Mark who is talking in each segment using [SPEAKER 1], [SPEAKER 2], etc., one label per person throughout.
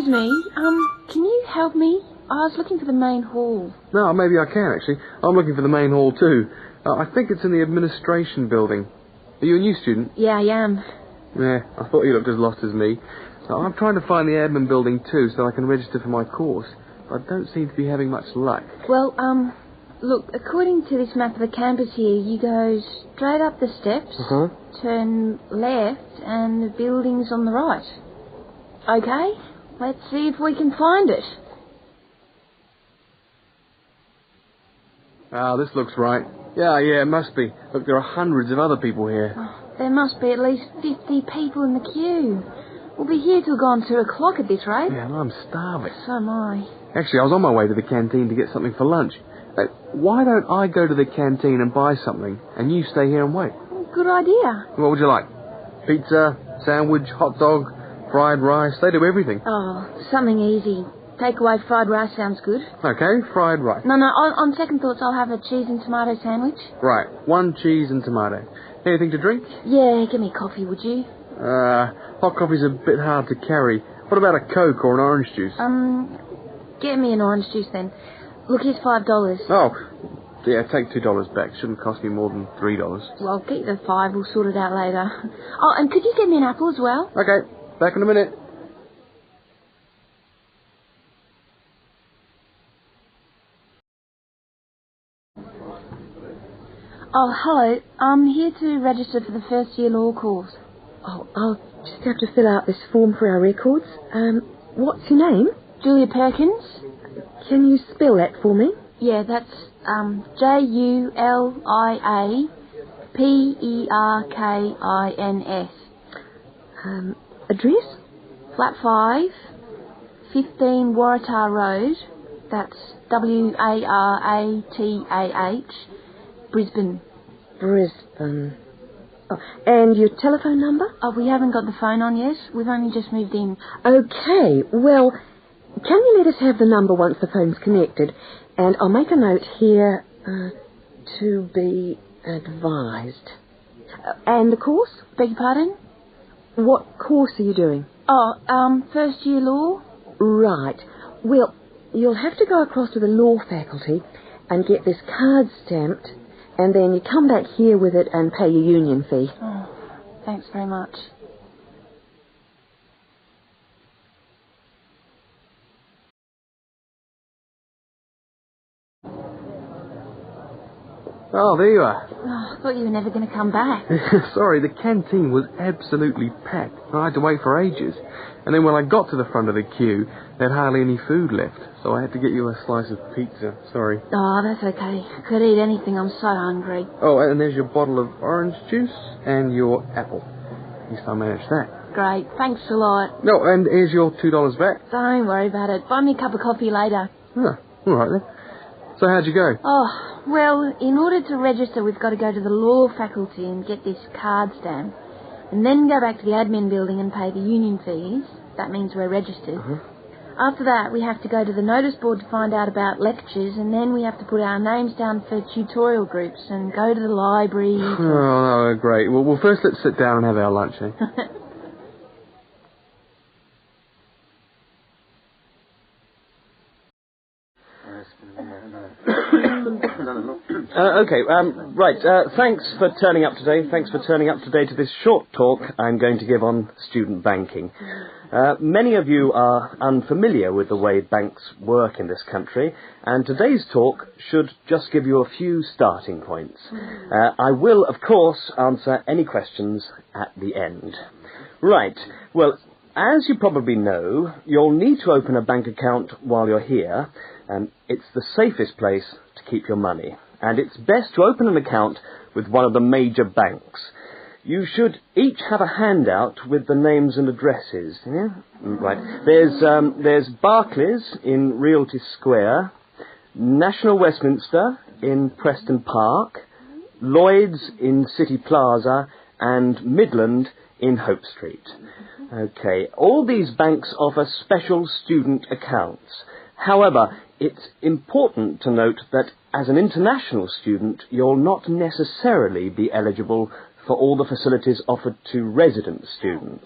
[SPEAKER 1] Excuse me, can you help me? I was looking for the main hall.
[SPEAKER 2] No, maybe I can, actually. I'm looking for the main hall, too. I think it's in the administration building. Are you a new student?
[SPEAKER 1] Yeah, I am.
[SPEAKER 2] Yeah, I thought you looked as lost as me. I'm trying to find the admin building, too, so I can register for my course. But I don't seem to be having much luck.
[SPEAKER 1] Well, look, according to this map of the campus here, you go straight up the steps, turn left, and the building's on the right. Okay, let's see if we can find it.
[SPEAKER 2] Ah, this looks right. Yeah, it must be. Look, there are hundreds of other people here.
[SPEAKER 1] Oh, there must be at least 50 people in the queue. We'll be here till gone 2 o'clock at this rate.
[SPEAKER 2] Yeah, and I'm starving.
[SPEAKER 1] So am I.
[SPEAKER 2] Actually, I was on my way to the canteen to get something for lunch. Why don't I go to the canteen and buy something, and you stay here and wait?
[SPEAKER 1] Good idea.
[SPEAKER 2] What would you like? Pizza, sandwich, hot dog, fried rice? They do everything.
[SPEAKER 1] Oh, something easy. Takeaway fried rice sounds good.
[SPEAKER 2] Okay, fried rice.
[SPEAKER 1] No, on second thoughts, I'll have a cheese and tomato sandwich.
[SPEAKER 2] Right, 1 cheese and tomato. Anything to drink?
[SPEAKER 1] Yeah, give me coffee, would you?
[SPEAKER 2] Hot coffee's a bit hard to carry. What about a Coke or an orange juice?
[SPEAKER 1] Get me an orange juice then. Look, here's $5.
[SPEAKER 2] Oh, yeah, take $2 back. Shouldn't cost me more than $3.
[SPEAKER 1] Well, I'll get you the 5. We'll sort it out later. Oh, and could you get me an apple as well?
[SPEAKER 2] Okay, back in a minute.
[SPEAKER 1] Oh, hello. I'm here to register for the first year law course.
[SPEAKER 3] Oh, I'll just have to fill out this form for our records. What's your name?
[SPEAKER 1] Julia Perkins.
[SPEAKER 3] Can you spell that for me?
[SPEAKER 1] Yeah, that's JULIAPERKINS.
[SPEAKER 3] Address?
[SPEAKER 1] Flat 5, 15 Waratah Road. That's WARATAH, Brisbane.
[SPEAKER 3] Brisbane. Oh, and your telephone number?
[SPEAKER 1] Oh, we haven't got the phone on yet. We've only just moved in.
[SPEAKER 3] Okay, well, can you let us have the number once the phone's connected? And I'll make a note here, to be advised. And the course?
[SPEAKER 1] Beg your pardon?
[SPEAKER 3] What course are you doing?
[SPEAKER 1] Oh, first year law.
[SPEAKER 3] Right. Well, you'll have to go across to the law faculty and get this card stamped, and then you come back here with it and pay your union fee.
[SPEAKER 1] Oh, thanks very much.
[SPEAKER 2] Oh, there you are.
[SPEAKER 1] Oh, I thought you were never going to come back.
[SPEAKER 2] Sorry, the canteen was absolutely packed. I had to wait for ages. And then when I got to the front of the queue, there had hardly any food left. So I had to get you a slice of pizza. Sorry.
[SPEAKER 1] Oh, that's okay. I could eat anything. I'm so hungry.
[SPEAKER 2] Oh, and there's your bottle of orange juice and your apple. At least I managed that.
[SPEAKER 1] Great. Thanks a lot.
[SPEAKER 2] No, and here's your $2 back.
[SPEAKER 1] Don't worry about it. Buy me a cup of coffee later.
[SPEAKER 2] Oh, all right then. So how'd you go?
[SPEAKER 1] Oh, well, in order to register, we've got to go to the law faculty and get this card stamped, and then go back to the admin building and pay the union fees. That means we're registered. After that, we have to go to the notice board to find out about lectures, and then we have to put our names down for tutorial groups and go to the library.
[SPEAKER 2] Oh, great. Well, first let's sit down and have our lunch, eh?
[SPEAKER 4] Right. Thanks for turning up today. Thanks for turning up today to this short talk I'm going to give on student banking. Many of you are unfamiliar with the way banks work in this country, and today's talk should just give you a few starting points. I will, of course, answer any questions at the end. Right. Well, as you probably know, you'll need to open a bank account while you're here. It's the safest place to keep your money, and it's best to open an account with one of the major banks. You should each have a handout with the names and addresses. Yeah? Right. There's Barclays in Realty Square, National Westminster in Preston Park, Lloyd's in City Plaza, and Midland in Hope Street. Okay. All these banks offer special student accounts. However, it's important to note that as an international student, you'll not necessarily be eligible for all the facilities offered to resident students.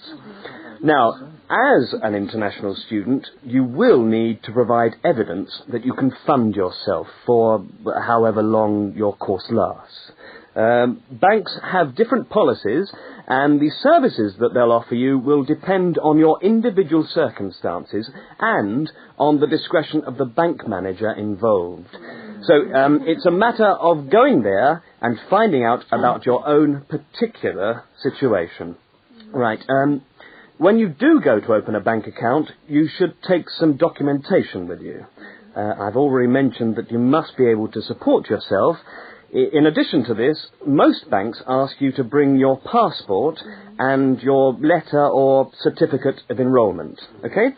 [SPEAKER 4] Now, as an international student, you will need to provide evidence that you can fund yourself for however long your course lasts. Banks have different policies, and the services that they'll offer you will depend on your individual circumstances and on the discretion of the bank manager involved. So it's a matter of going there and finding out about your own particular situation. Right. When you do go to open a bank account, you should take some documentation with you. I've already mentioned that you must be able to support yourself. In addition to this, most banks ask you to bring your passport and your letter or certificate of enrolment. Okay?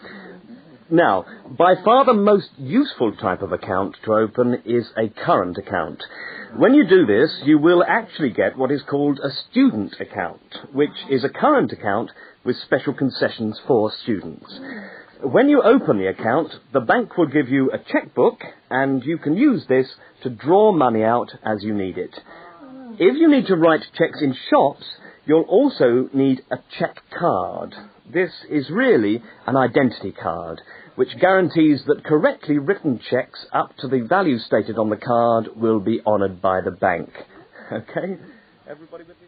[SPEAKER 4] Now, by far the most useful type of account to open is a current account. When you do this, you will actually get what is called a student account, which is a current account with special concessions for students. When you open the account, the bank will give you a checkbook, and you can use this to draw money out as you need it. If you need to write cheques in shops, you'll also need a cheque card. This is really an identity card, which guarantees that correctly written cheques up to the value stated on the card will be honoured by the bank. Okay? Everybody with me?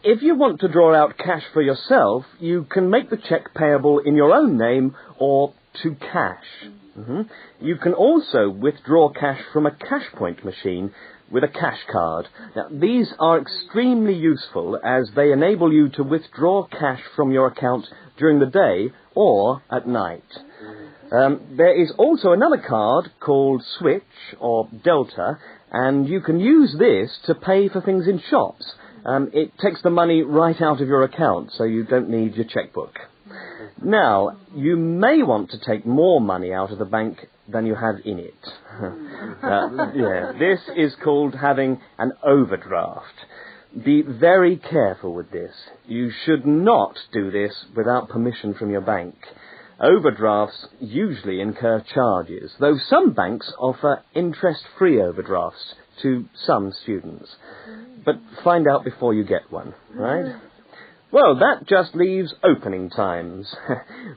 [SPEAKER 4] If you want to draw out cash for yourself, you can make the cheque payable in your own name or to cash. You can also withdraw cash from a cash point machine with a cash card. Now, these are extremely useful as they enable you to withdraw cash from your account during the day or at night. There is also another card called Switch or Delta, and you can use this to pay for things in shops. It takes the money right out of your account, so you don't need your checkbook. Now, you may want to take more money out of the bank than you have in it. This is called having an overdraft. Be very careful with this. You should not do this without permission from your bank. Overdrafts usually incur charges, though some banks offer interest-free overdrafts to some students. But find out before you get one, right? Well, that just leaves opening times.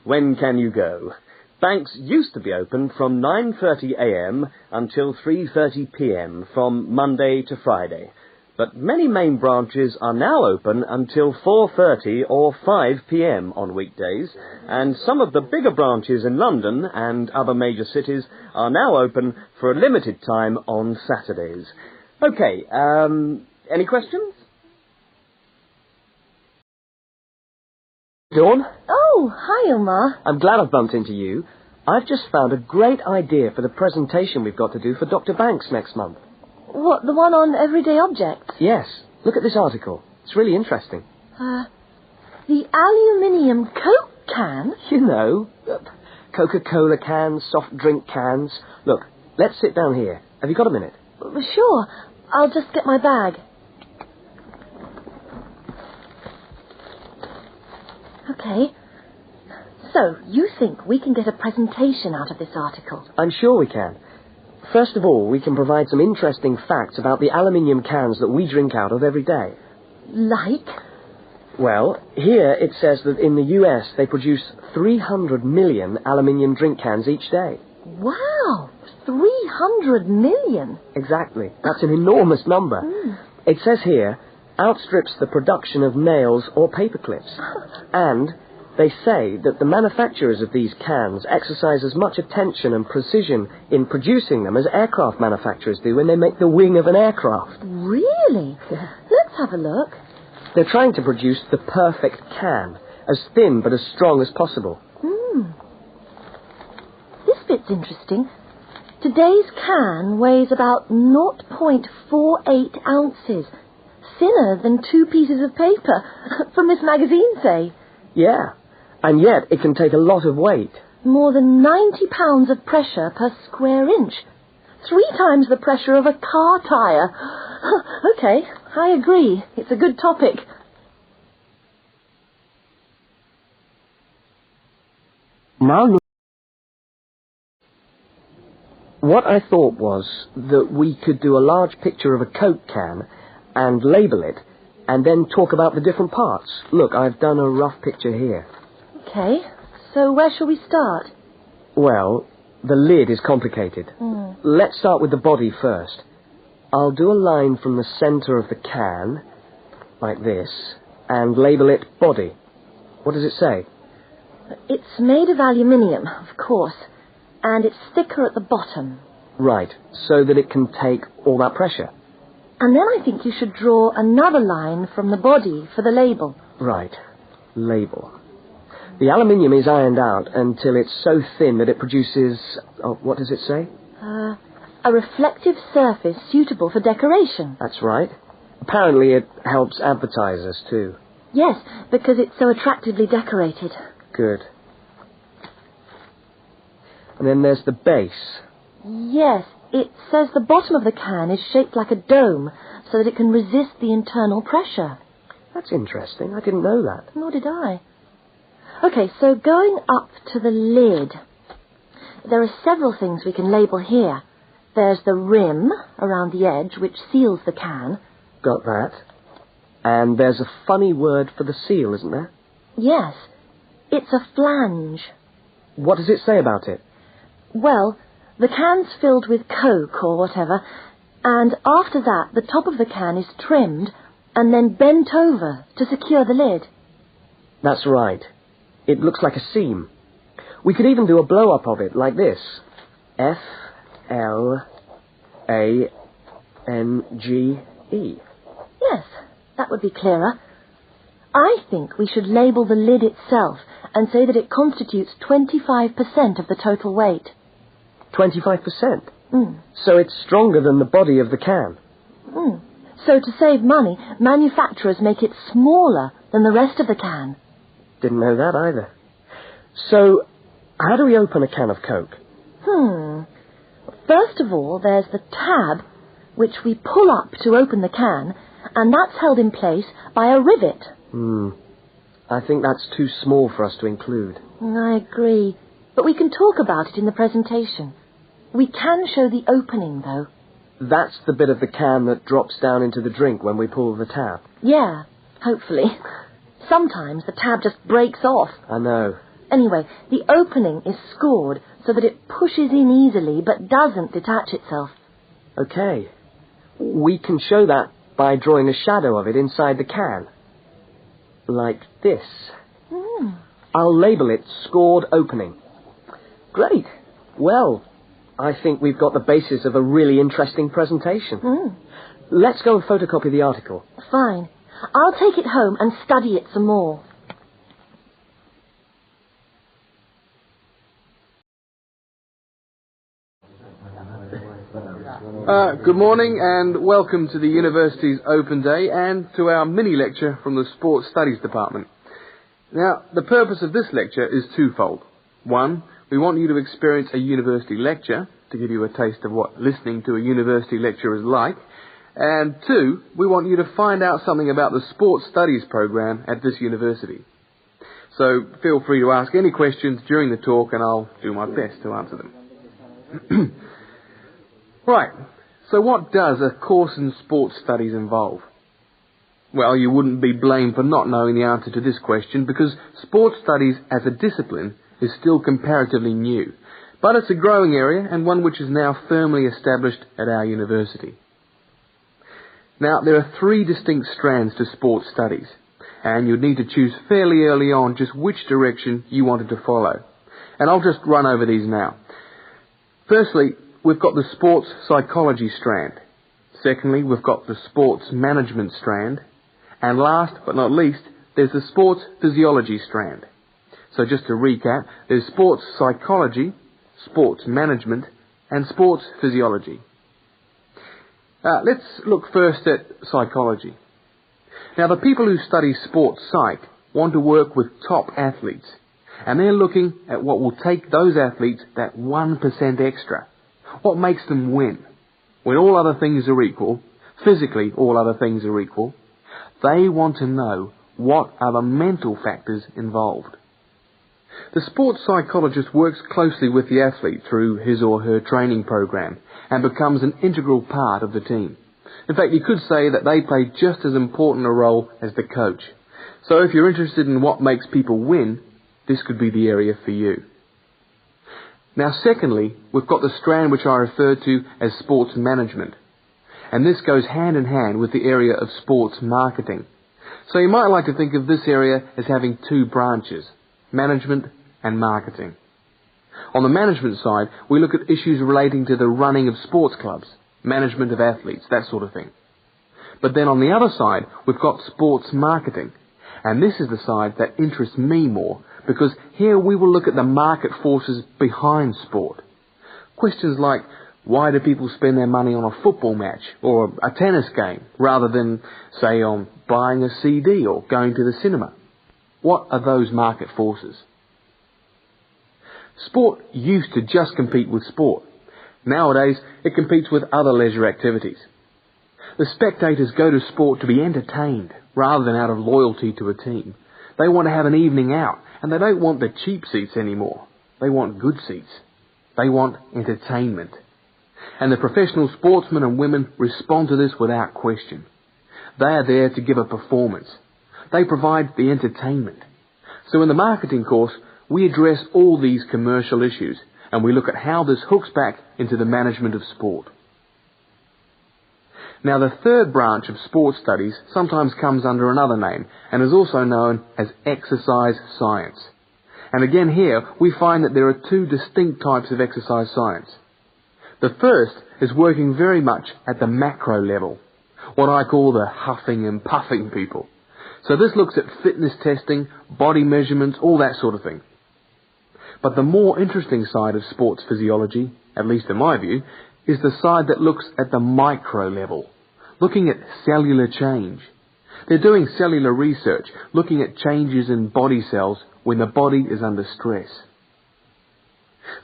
[SPEAKER 4] When can you go? Banks used to be open from 9:30 a.m. until 3:30 p.m. from Monday to Friday. But many main branches are now open until 4:30 or 5 p.m. on weekdays, and some of the bigger branches in London and other major cities are now open for a limited time on Saturdays. Okay, any questions?
[SPEAKER 5] Dawn?
[SPEAKER 1] Oh, hi, Omar.
[SPEAKER 5] I'm glad I've bumped into you. I've just found a great idea for the presentation we've got to do for Dr. Banks next month.
[SPEAKER 1] What, the one on everyday objects?
[SPEAKER 5] Yes. Look at this article. It's really interesting.
[SPEAKER 1] The aluminium Coke can?
[SPEAKER 5] You know, Coca-Cola cans, soft drink cans. Look, let's sit down here. Have you got a minute?
[SPEAKER 1] Sure. I'll just get my bag. Okay. So, you think we can get a presentation out of this article?
[SPEAKER 5] I'm sure we can. First of all, we can provide some interesting facts about the aluminium cans that we drink out of every day.
[SPEAKER 1] Like?
[SPEAKER 5] Well, here it says that in the US they produce 300 million aluminium drink cans each day.
[SPEAKER 1] Wow! 300 million?
[SPEAKER 5] Exactly. That's an enormous number. It says here, outstrips the production of nails or paper clips. And they say that the manufacturers of these cans exercise as much attention and precision in producing them as aircraft manufacturers do when they make the wing of an aircraft.
[SPEAKER 1] Really? Let's have a look.
[SPEAKER 5] They're trying to produce the perfect can, as thin but as strong as possible.
[SPEAKER 1] This bit's interesting. Today's can weighs about 0.48 ounces. Thinner than 2 pieces of paper. From this magazine, say.
[SPEAKER 5] Yeah, and yet it can take a lot of weight.
[SPEAKER 1] More than 90 pounds of pressure per square inch. 3 times the pressure of a car tyre. Okay, I agree. It's a good topic.
[SPEAKER 5] Now What I thought was that we could do a large picture of a Coke can and label it, and then talk about the different parts. Look, I've done a rough picture here.
[SPEAKER 1] Okay, so where shall we start?
[SPEAKER 5] Well, the lid is complicated. Let's start with the body first. I'll do a line from the centre of the can, like this, and label it body. What does it say?
[SPEAKER 1] It's made of aluminium, of course, and it's thicker at the bottom.
[SPEAKER 5] Right, so that it can take all that pressure.
[SPEAKER 1] And then I think you should draw another line from the body for the label.
[SPEAKER 5] Right, label. The aluminium is ironed out until it's so thin that it produces... Oh, what does it say?
[SPEAKER 1] A reflective surface suitable for decoration.
[SPEAKER 5] That's right. Apparently it helps advertisers too.
[SPEAKER 1] Yes, because it's so attractively decorated.
[SPEAKER 5] Good. And then there's the base.
[SPEAKER 1] Yes, it says the bottom of the can is shaped like a dome so that it can resist the internal pressure.
[SPEAKER 5] That's interesting. I didn't know that.
[SPEAKER 1] Nor did I. Okay, so going up to the lid, there are several things we can label here. There's the rim around the edge, which seals the can.
[SPEAKER 5] Got that. And there's a funny word for the seal, isn't there?
[SPEAKER 1] Yes, it's a flange.
[SPEAKER 5] What does it say about it?
[SPEAKER 1] Well, the can's filled with Coke or whatever, and after that the top of the can is trimmed and then bent over to secure the lid.
[SPEAKER 5] That's right. It looks like a seam. We could even do a blow-up of it, like this. F-L-A-N-G-E.
[SPEAKER 1] Yes, that would be clearer. I think we should label the lid itself and say that it constitutes 25% of the total weight.
[SPEAKER 5] 25%? So it's stronger than the body of the can.
[SPEAKER 1] So to save money, manufacturers make it smaller than the rest of the can.
[SPEAKER 5] Didn't know that either. So, how do we open a can of Coke?
[SPEAKER 1] First of all, there's the tab, which we pull up to open the can, and that's held in place by a rivet.
[SPEAKER 5] I think that's too small for us to include.
[SPEAKER 1] I agree, but we can talk about it in the presentation. We can show the opening, though.
[SPEAKER 5] That's the bit of the can that drops down into the drink when we pull the tab.
[SPEAKER 1] Yeah, hopefully. Sometimes the tab just breaks off.
[SPEAKER 5] I know.
[SPEAKER 1] Anyway, the opening is scored so that it pushes in easily but doesn't detach itself.
[SPEAKER 5] Okay. We can show that by drawing a shadow of it inside the can. Like this. I'll label it scored opening. Great. Well, I think we've got the basis of a really interesting presentation. Let's go and photocopy the article.
[SPEAKER 1] Fine. I'll take it home and study it some more.
[SPEAKER 2] Good morning and welcome to the university's open day and to our mini lecture from the Sports Studies Department. Now, the purpose of this lecture is twofold. One, we want you to experience a university lecture to give you a taste of what listening to a university lecture is like. And two, we want you to find out something about the Sports Studies program at this university. So feel free to ask any questions during the talk and I'll do my best to answer them. Right, so what does a course in sports studies involve? Well, you wouldn't be blamed for not knowing the answer to this question because sports studies as a discipline is still comparatively new. But it's a growing area and one which is now firmly established at our university. Now, there are 3 distinct strands to sports studies, and you'd need to choose fairly early on just which direction you wanted to follow. And I'll just run over these now. Firstly, we've got the sports psychology strand. Secondly, we've got the sports management strand. And last but not least, there's the sports physiology strand. So just to recap, there's sports psychology, sports management, and sports physiology. Let's look first at psychology. Now, the people who study sports psych want to work with top athletes, and they're looking at what will take those athletes that 1% extra. What makes them win? When all other things are equal, physically all other things are equal, they want to know what are the mental factors involved. The sports psychologist works closely with the athlete through his or her training program and becomes an integral part of the team. In fact, you could say that they play just as important a role as the coach. So if you're interested in what makes people win, this could be the area for you. Now secondly, we've got the strand which I refer to as sports management. And this goes hand in hand with the area of sports marketing. So you might like to think of this area as having two branches, management and marketing. On the management side, we look at issues relating to the running of sports clubs, management of athletes, that sort of thing. But then on the other side, we've got sports marketing. And this is the side that interests me more, because here we will look at the market forces behind sport. Questions like, why do people spend their money on a football match or a tennis game rather than, say, on buying a CD or going to the cinema? What are those market forces? Sport used to just compete with sport. Nowadays, it competes with other leisure activities. The spectators go to sport to be entertained rather than out of loyalty to a team. They want to have an evening out, and they don't want the cheap seats anymore. They want good seats. They want entertainment. And the professional sportsmen and women respond to this without question. They are there to give a performance. They provide the entertainment. So in the marketing course, we address all these commercial issues, and we look at how this hooks back into the management of sport. Now, the third branch of sports studies sometimes comes under another name and is also known as exercise science. And again here, we find that there are two distinct types of exercise science. The first is working very much at the macro level, what I call the huffing and puffing people. So this looks at fitness testing, body measurements, all that sort of thing. But the more interesting side of sports physiology, at least in my view, is the side that looks at the micro level, looking at cellular change. They're doing cellular research, looking at changes in body cells when the body is under stress.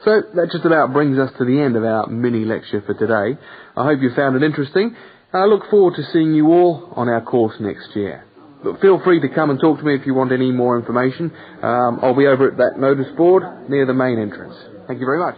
[SPEAKER 2] So that just about brings us to the end of our mini lecture for today. I hope you found it interesting. I look forward to seeing you all on our course next year. But feel free to come and talk to me if you want any more information. I'll be over at that notice board near the main entrance. Thank you very much.